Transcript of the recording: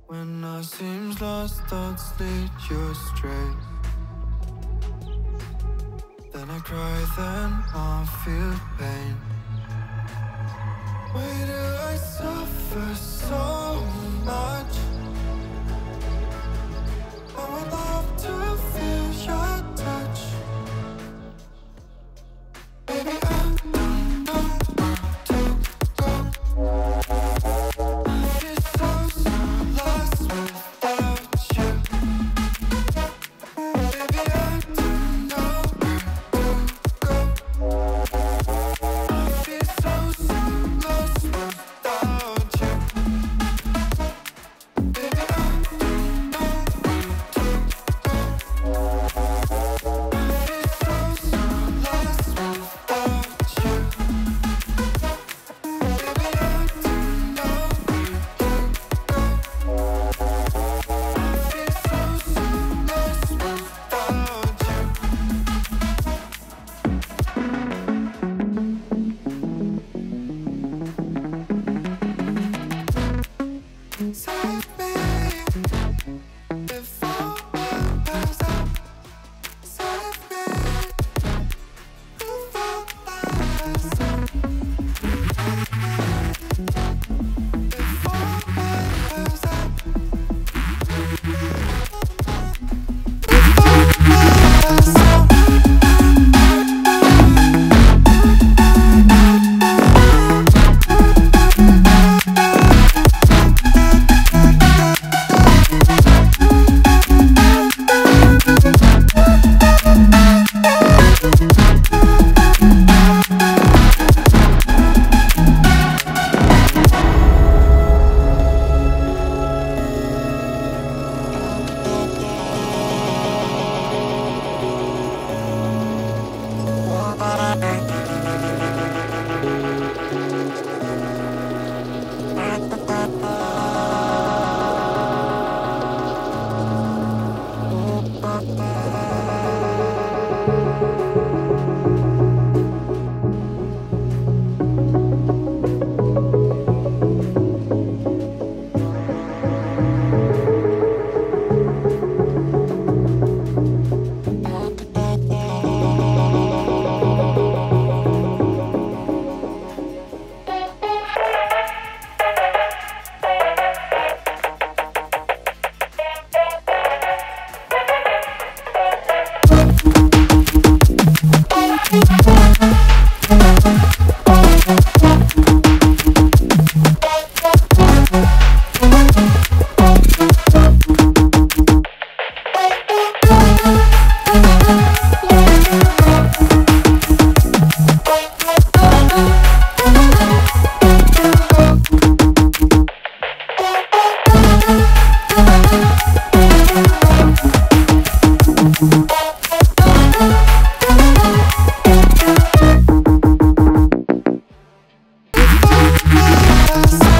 When I seems lost, thoughts lead you astray. Then I cry, then I feel pain. Why do I suffer so much? I would love to feel your touch. Baby, I don't know where to go. I feel so lost without you. Baby, I don't know where to go. I feel so lost without you. Baby, I don't know where to go. I feel so lost without you. Baby, I don't know where to go. I feel so lost without you. Save me before I pass out. Save me before I pass out. Before I pass out. Yes.